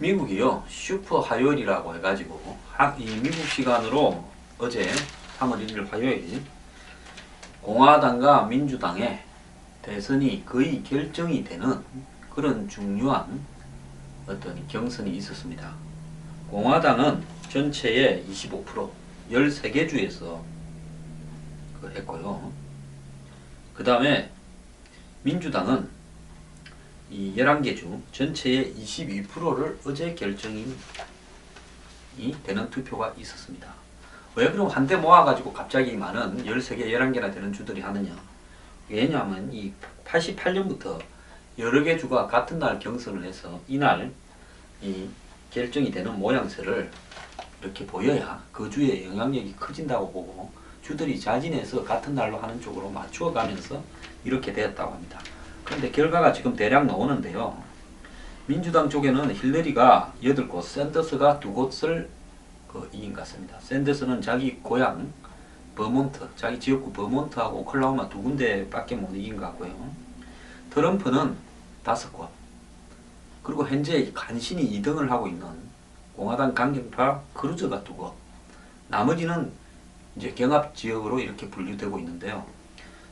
미국이요, 슈퍼 화요일이라고 해가지고 이 미국 시간으로 어제 3월 1일 화요일 공화당과 민주당의 대선이 거의 결정이 되는 그런 중요한 어떤 경선이 있었습니다. 공화당은 전체의 25%, 13개 주에서 했고요. 그 다음에 민주당은 이 11개 주 전체의 22%를 어제 결정이 되는 투표가 있었습니다. 왜 그럼 한데 모아가지고 갑자기 많은 13개, 11개나 되는 주들이 하느냐. 왜냐하면 이 88년부터 여러 개 주가 같은 날 경선을 해서 이날 이 결정이 되는 모양새를 이렇게 보여야 그 주의 영향력이 커진다고 보고 주들이 자진해서 같은 날로 하는 쪽으로 맞추어 가면서 이렇게 되었다고 합니다. 그런데 결과가 지금 대략 나오는데요. 민주당 쪽에는 힐러리가 8곳, 샌더스가 2곳을 이긴 것 같습니다. 샌더스는 자기 고향 버몬트, 자기 지역구 버몬트하고 오클라호마 2군데밖에 못 이긴 것 같고요. 트럼프는 5곳, 그리고 현재 간신히 2등을 하고 있는 공화당 강경파 크루저가 2곳, 나머지는 이제 경합 지역으로 이렇게 분류되고 있는데요.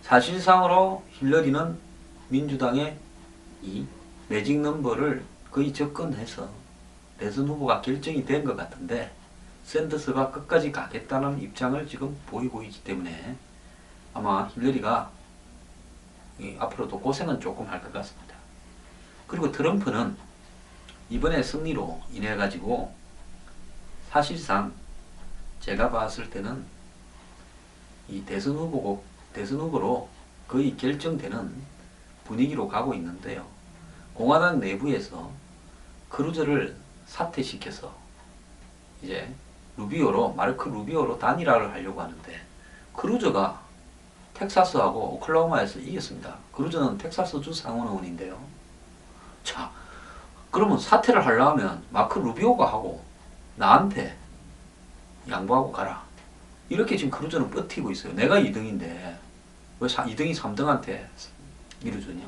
사실상으로 힐러리는 민주당의 이 매직 넘버를 거의 접근해서 대선 후보가 결정이 된 것 같은데 샌더스가 끝까지 가겠다는 입장을 지금 보이고 있기 때문에 아마 힐러리가 앞으로도 고생은 조금 할 것 같습니다. 그리고 트럼프는 이번에 승리로 인해 가지고 사실상 제가 봤을 때는 이 대선 후보로 거의 결정되는 분위기로 가고 있는데요. 공화당 내부에서 크루저를 사퇴시켜서 이제 마르크 루비오로 단일화를 하려고 하는데 크루저가 텍사스하고 오클라호마에서 이겼습니다. 크루저는 텍사스 주 상원의원인데요. 자, 그러면 사퇴를 하려면 마크 루비오가 하고 나한테 양보하고 가라. 이렇게 지금 크루저는 버티고 있어요. 내가 2등인데 왜 2등이 3등한테 밀어주냐.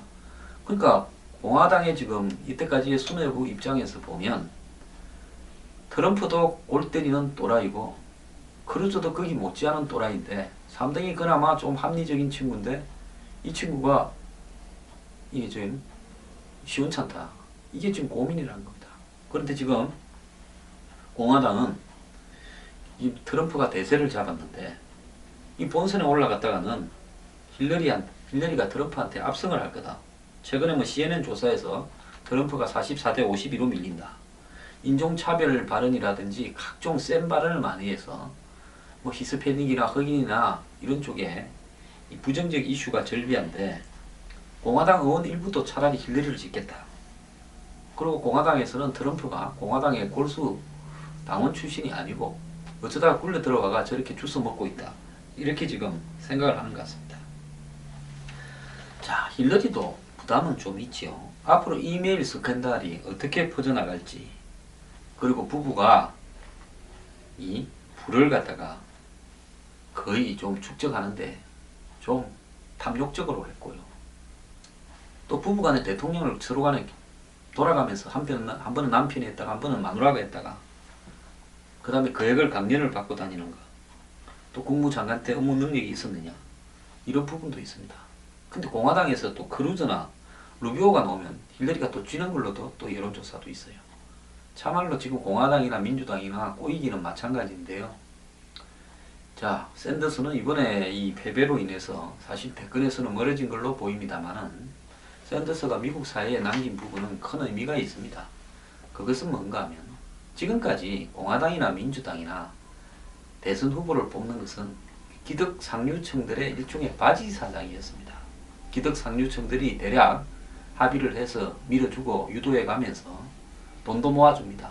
그러니까 공화당의 지금 이때까지의 수뇌부 입장에서 보면 트럼프도 골 때리는 또라이고 크루저도 거기 못지않은 또라이인데 3등이 그나마 좀 합리적인 친구인데 이 친구가 이게 지금 시원찮다. 이게 지금 고민이라는 겁니다. 그런데 지금 공화당은 이 트럼프가 대세를 잡았는데 이 본선에 올라갔다가는 힐러리가 트럼프한테 압승을 할 거다. 최근에 CNN 조사에서 트럼프가 44대 52로 밀린다. 인종차별 발언이라든지 각종 센 발언을 많이 해서 뭐 히스패닉이나 흑인이나 이런 쪽에 부정적 이슈가 절비한데 공화당 의원 일부도 차라리 힐러리를 찍겠다. 그리고 공화당에서는 트럼프가 공화당의 골수 당원 출신이 아니고 어쩌다가 굴러 들어가가 저렇게 주워 먹고 있다. 이렇게 지금 생각을 하는 것 같습니다. 자, 힐러리도 부담은 좀 있지요. 앞으로 이메일 스캔들이 어떻게 퍼져나갈지, 그리고 부부가 이 불을 갖다가 거의 좀 축적하는데 좀 탐욕적으로 했고요. 또 부부간에 대통령을 서로 간에 돌아가면서 한 번은 남편이 했다가 한 번은 마누라가 했다가 그 다음에 거액을 강연을 받고 다니는 거, 또 국무장관 때 업무 능력이 있었느냐, 이런 부분도 있습니다. 근데 공화당에서 또 크루저나 루비오가 나오면 힐러리가 또 쥐는 걸로도 또 여론조사도 있어요. 참말로 지금 공화당이나 민주당이나 꼬이기는 마찬가지인데요. 자, 샌더스는 이번에 이 패배로 인해서 사실 대권에서는 멀어진 걸로 보입니다만은 샌더스가 미국 사회에 남긴 부분은 큰 의미가 있습니다. 그것은 뭔가 하면 지금까지 공화당이나 민주당이나 대선 후보를 뽑는 것은 기득 상류층들의 일종의 바지 사장이었습니다. 기득 상류층들이 대략 합의를 해서 밀어주고 유도해 가면서 돈도 모아줍니다.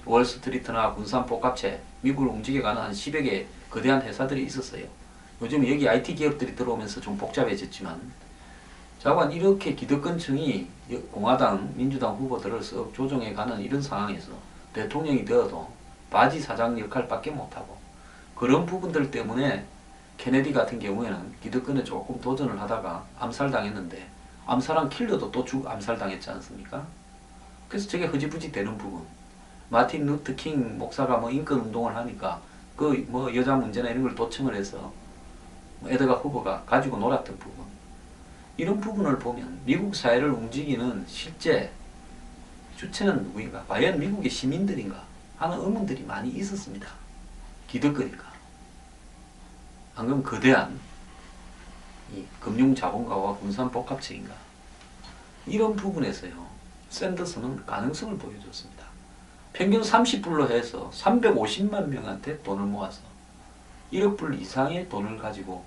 월스트리트나 군산 복합체, 미국을 움직여가는 한 10여 개 거대한 회사들이 있었어요. 요즘 여기 IT 기업들이 들어오면서 좀 복잡해졌지만 자관 이렇게 기득권층이 공화당, 민주당 후보들을 썩 조정해가는 이런 상황에서 대통령이 되어도 바지 사장 역할밖에 못하고 그런 부분들 때문에 케네디 같은 경우에는 기득권에 조금 도전을 하다가 암살당했는데 암살한 킬러도 또 암살당했지 않습니까? 그래서 저게 흐지부지 되는 부분. 마틴 루터 킹 목사가 뭐 인권 운동을 하니까 그 뭐 여자 문제나 이런 걸 도청을 해서 에드가 후보가 가지고 놀았던 부분. 이런 부분을 보면 미국 사회를 움직이는 실제 주체는 누구인가? 과연 미국의 시민들인가? 하는 의문들이 많이 있었습니다. 기득권인가? 방금 거대한 이 금융자본가와 군산복합체인가? 이런 부분에서요. 샌더스는 가능성을 보여줬습니다. 평균 30불로 해서 350만 명한테 돈을 모아서 1억 불 이상의 돈을 가지고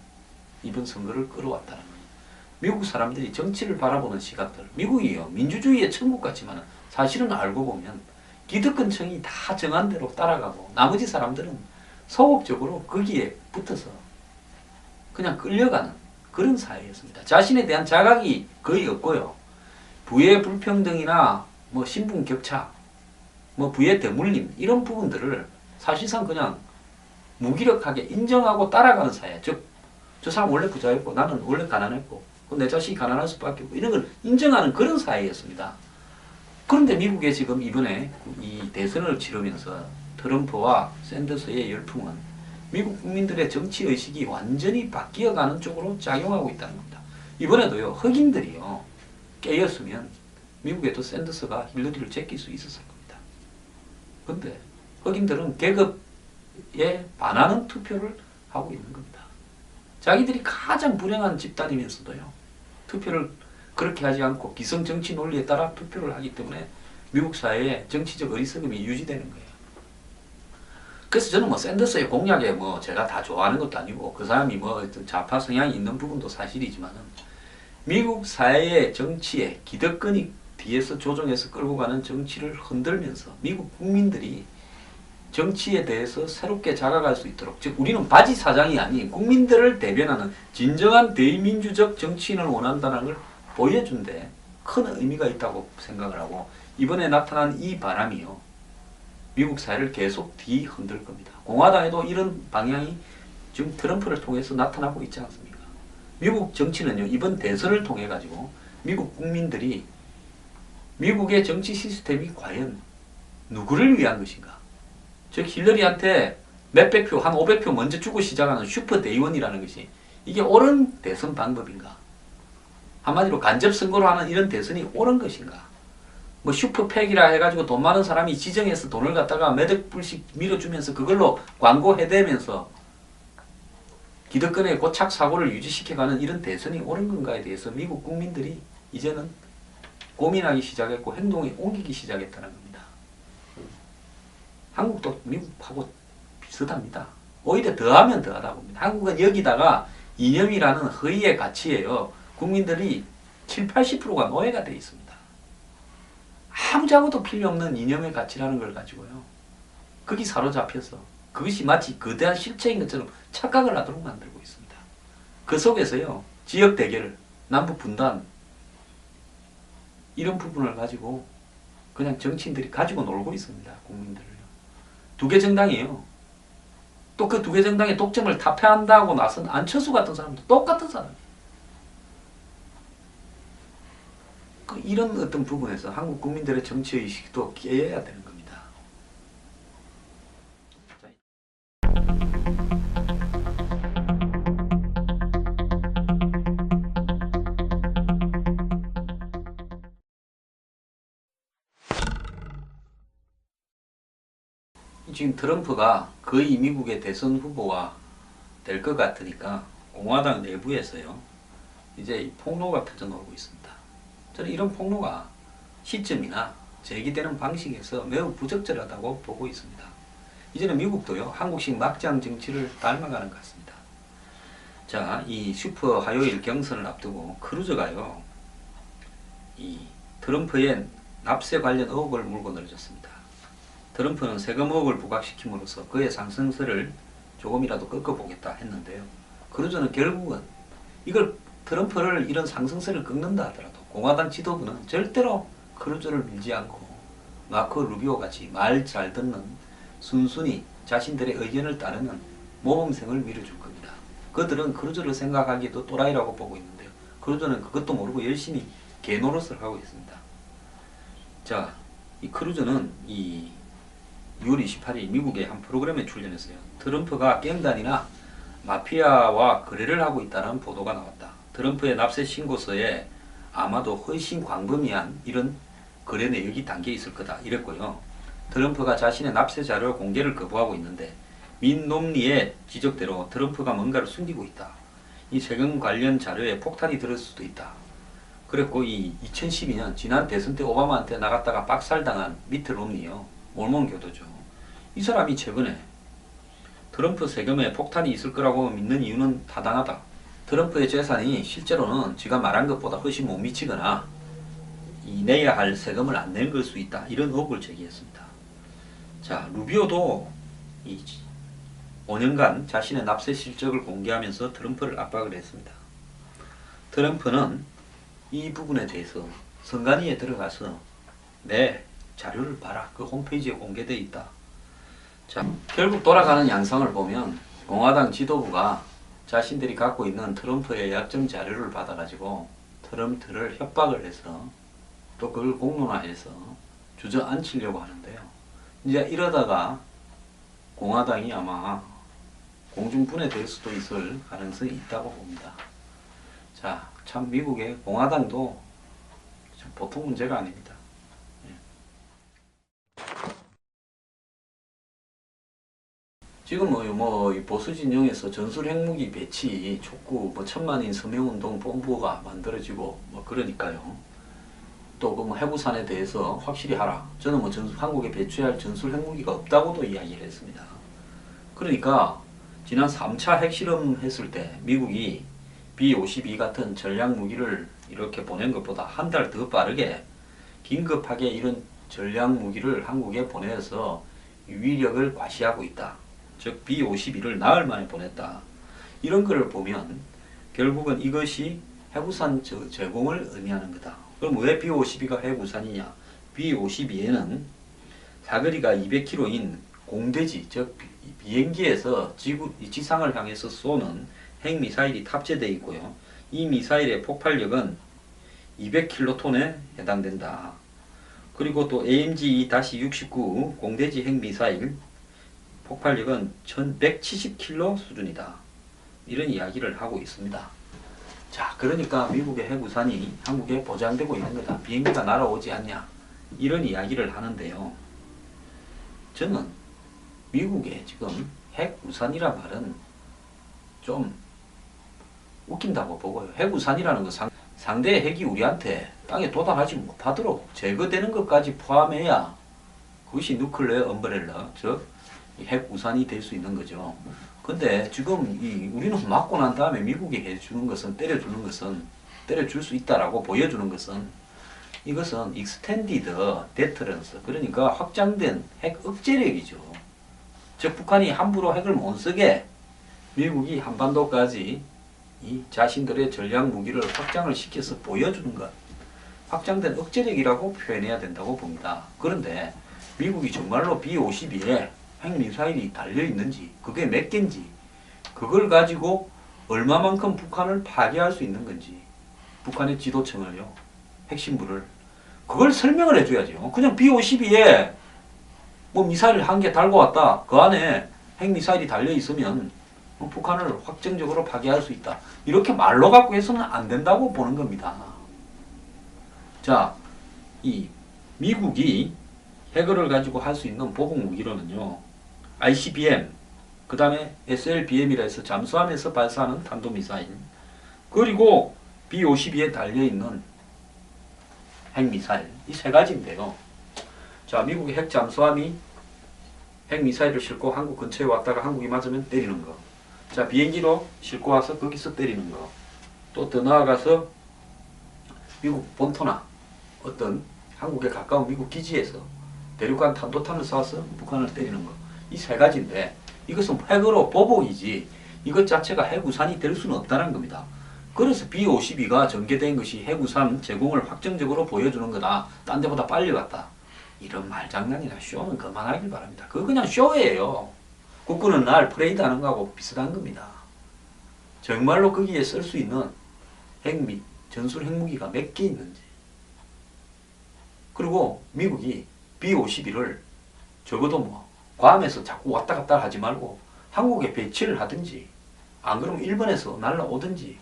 이번 선거를 끌어왔다는 거예요. 미국 사람들이 정치를 바라보는 시각들, 미국이요 민주주의의 천국 같지만 사실은 알고 보면 기득권층이 다 정한 대로 따라가고 나머지 사람들은 소극적으로 거기에 붙어서 그냥 끌려가는 그런 사회였습니다. 자신에 대한 자각이 거의 없고요. 부의 불평등이나 뭐 신분 격차, 뭐 부의 대물림 이런 부분들을 사실상 그냥 무기력하게 인정하고 따라가는 사회. 즉, 저 사람 원래 부자였고 나는 원래 가난했고 내 자식이 가난할 수밖에 없고 이런 걸 인정하는 그런 사회였습니다. 그런데 미국에 지금 이번에 이 대선을 치르면서 트럼프와 샌더스의 열풍은 미국 국민들의 정치의식이 완전히 바뀌어가는 쪽으로 작용하고 있다는 겁니다. 이번에도요, 흑인들이요, 깨였으면 미국에도 샌더스가 힐러리를 제낄 수 있었을 겁니다. 근데 흑인들은 계급에 반하는 투표를 하고 있는 겁니다. 자기들이 가장 불행한 집단이면서도요, 투표를 그렇게 하지 않고 기성정치 논리에 따라 투표를 하기 때문에 미국 사회에 정치적 어리석음이 유지되는 거예요. 그래서 저는 뭐 샌더스의 공약에 뭐 제가 다 좋아하는 것도 아니고 그 사람이 뭐 어떤 좌파 성향이 있는 부분도 사실이지만은 미국 사회의 정치에 기득권이 뒤에서 조종해서 끌고 가는 정치를 흔들면서 미국 국민들이 정치에 대해서 새롭게 자각할 수 있도록, 즉 우리는 바지 사장이 아닌 국민들을 대변하는 진정한 대의민주적 정치인을 원한다는 걸 보여준데 큰 의미가 있다고 생각을 하고, 이번에 나타난 이 바람이요, 미국 사회를 계속 뒤흔들 겁니다. 공화당에도 이런 방향이 지금 트럼프를 통해서 나타나고 있지 않습니까? 미국 정치는요, 이번 대선을 통해 가지고 미국 국민들이 미국의 정치 시스템이 과연 누구를 위한 것인가? 즉 힐러리한테 몇백 표, 한 500표 먼저 주고 시작하는 슈퍼 대의원이라는 것이 이게 옳은 대선 방법인가? 한마디로 간접 선거로 하는 이런 대선이 옳은 것인가? 뭐 슈퍼팩이라 해가지고 돈 많은 사람이 지정해서 돈을 갖다가 몇억 불씩 밀어주면서 그걸로 광고 해대면서 기득권의 고착 사고를 유지시켜가는 이런 대선이 옳은 건가에 대해서 미국 국민들이 이제는 고민하기 시작했고 행동에 옮기기 시작했다는 겁니다. 한국도 미국하고 비슷합니다. 오히려 더하면 더하다 봅니다. 한국은 여기다가 이념이라는 허위의 가치예요. 국민들이 70, 80%가 노예가 되어 있습니다. 아무자고도 필요 없는 이념의 가치라는 걸 가지고요, 거기 사로잡혀서 그것이 마치 거대한 실체인 것처럼 착각을 하도록 만들고 있습니다. 그 속에서요, 지역 대결을, 남북 분단 이런 부분을 가지고 그냥 정치인들이 가지고 놀고 있습니다. 국민들을요. 두 개 정당이에요. 또 그 두 개 정당의 독점을 타파한다고 나선 안철수 같은 사람도 똑같은 사람이에요. 이런 어떤 부분에서 한국 국민들의 정치의식도 깨어야 되는 겁니다. 지금 트럼프가 거의 미국의 대선 후보가 될 것 같으니까 공화당 내부에서요, 이제 폭로가 터져나오고 있습니다. 저는 이런 폭로가 시점이나 제기되는 방식에서 매우 부적절하다고 보고 있습니다. 이제는 미국도요, 한국식 막장 정치를 닮아가는 것 같습니다. 자, 이 슈퍼 화요일 경선을 앞두고 크루즈가요, 이 트럼프의 납세 관련 의혹을 물고 늘어졌습니다. 트럼프는 세금 의혹을 부각시킴으로써 그의 상승세를 조금이라도 꺾어보겠다 했는데요, 크루즈는 결국은 이걸 트럼프를 이런 상승세를 꺾는다 하더라도 공화당 지도부는 절대로 크루즈를 밀지 않고 마코 루비오 같이 말 잘 듣는, 순순히 자신들의 의견을 따르는 모범생을 밀어줄 겁니다. 그들은 크루즈를 생각하기에도 또라이라고 보고 있는데요, 크루즈는 그것도 모르고 열심히 개노릇을 하고 있습니다. 자, 이 크루즈는 이 6월 28일 미국의 한 프로그램에 출연했어요. 트럼프가 갱단이나 마피아와 거래를 하고 있다는 보도가 나왔다. 트럼프의 납세 신고서에 아마도 훨씬 광범위한 이런 거래 내역이 담겨 있을 거다 이랬고요. 트럼프가 자신의 납세 자료 공개를 거부하고 있는데 민 롬니의 지적대로 트럼프가 뭔가를 숨기고 있다. 이 세금 관련 자료에 폭탄이 들을 수도 있다. 그랬고 이 2012년 지난 대선 때 오바마한테 나갔다가 박살당한 미트 롬니요. 몰몬 교도죠. 이 사람이 최근에 트럼프 세금에 폭탄이 있을 거라고 믿는 이유는 타당하다. 트럼프의 재산이 실제로는 지가 말한 것보다 훨씬 못 미치거나 이 내야 할 세금을 안 낸 걸 수 있다. 이런 의혹을 제기했습니다. 자, 루비오도 이 5년간 자신의 납세 실적을 공개하면서 트럼프를 압박을 했습니다. 트럼프는 이 부분에 대해서 선관위에 들어가서 내 자료를 봐라. 그 홈페이지에 공개되어 있다. 자, 결국 돌아가는 양상을 보면 공화당 지도부가 자신들이 갖고 있는 트럼프의 약점 자료를 받아가지고 트럼프를 협박을 해서 또 그걸 공론화해서 주저앉히려고 하는데요. 이제 이러다가 공화당이 아마 공중분해될 수도 있을 가능성이 있다고 봅니다. 자, 참 미국의 공화당도 참 보통 문제가 아닙니다. 지금 이 보수 진영에서 전술 핵무기 배치 촉구, 1000만인 서명운동 본부가 만들어지고 그러니까요. 또 그 해부산에 대해서 확실히 하라. 저는 한국에 배치할 전술 핵무기가 없다고도 이야기를 했습니다. 그러니까 지난 3차 핵실험 했을 때 미국이 B-52 같은 전략 무기를 이렇게 보낸 것보다 한 달 더 빠르게 긴급하게 이런 전략 무기를 한국에 보내서 위력을 과시하고 있다. 즉 B-52를 나흘 만에 보냈다. 이런 거를 보면 결국은 이것이 해구산 제공을 의미하는 거다. 그럼 왜 B-52가 해구산이냐? B-52에는 사거리가 200km인 공대지, 즉 비행기에서 지상을 향해서 쏘는 핵미사일이 탑재되어 있고요. 이 미사일의 폭발력은 200킬로톤에 해당된다. 그리고 또 AMG-69 공대지 핵미사일 폭발력은 1170킬로 수준이다. 이런 이야기를 하고 있습니다. 자, 그러니까 미국의 핵우산이 한국에 보장되고 있는 거다. 비행기가 날아오지 않냐. 이런 이야기를 하는데요. 저는 미국의 지금 핵우산이란 말은 좀 웃긴다고 보고요. 핵우산이라는 건 상대의 핵이 우리한테 땅에 도달하지 못하도록 제거되는 것까지 포함해야 그것이 누클레어 엄브렐라, 즉 핵우산이 될 수 있는 거죠. 근데 지금 우리는 맞고 난 다음에 미국이 해주는 것은 때려줄 수 있다라고 보여주는 것은 이것은 extended deterrence, 그러니까 확장된 핵 억제력이죠. 즉 북한이 함부로 핵을 못 쓰게 미국이 한반도까지 이 자신들의 전략 무기를 확장을 시켜서 보여주는 것, 확장된 억제력이라고 표현해야 된다고 봅니다. 그런데 미국이 정말로 B-52에 핵미사일이 달려있는지, 그게 몇 개인지, 그걸 가지고 얼마만큼 북한을 파괴할 수 있는 건지, 북한의 지도층을요, 핵심부를, 그걸 설명을 해줘야죠. 그냥 B-52에 미사일 한 개 달고 왔다, 그 안에 핵미사일이 달려있으면 북한을 확정적으로 파괴할 수 있다. 이렇게 말로 갖고 해서는 안 된다고 보는 겁니다. 자, 이 미국이 핵을 가지고 할 수 있는 보복 무기로는요, ICBM, 그 다음에 SLBM이라 해서 잠수함에서 발사하는 탄도미사일, 그리고 B-52에 달려있는 핵미사일, 이 세 가지인데요. 자, 미국의 핵 잠수함이 핵미사일을 싣고 한국 근처에 왔다가 한국이 맞으면 때리는 거. 자, 비행기로 싣고 와서 거기서 때리는 거. 또 더 나아가서 미국 본토나 어떤 한국에 가까운 미국 기지에서 대륙간 탄도탄을 쏴서 북한을 때리는 거. 이 세 가지인데 이것은 핵으로 보복이지 이것 자체가 핵우산이 될 수는 없다는 겁니다. 그래서 B-52가 전개된 것이 핵우산 제공을 확정적으로 보여주는 거다. 딴 데보다 빨리 갔다. 이런 말장난이나 쇼는 그만하길 바랍니다. 그거 그냥 쇼예요. 국군은 날 프레이드하는 거하고 비슷한 겁니다. 정말로 거기에 쓸 수 있는 전술 핵무기가 몇 개 있는지, 그리고 미국이 B-52를 적어도 뭐 괌에서 자꾸 왔다 갔다 하지 말고 한국에 배치를 하든지, 안 그러면 일본에서 날라오든지,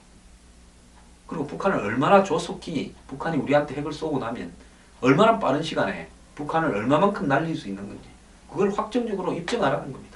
그리고 북한을 얼마나 조속히 북한이 우리한테 핵을 쏘고 나면 얼마나 빠른 시간에 북한을 얼마만큼 날릴 수 있는 건지 그걸 확정적으로 입증하라는 겁니다.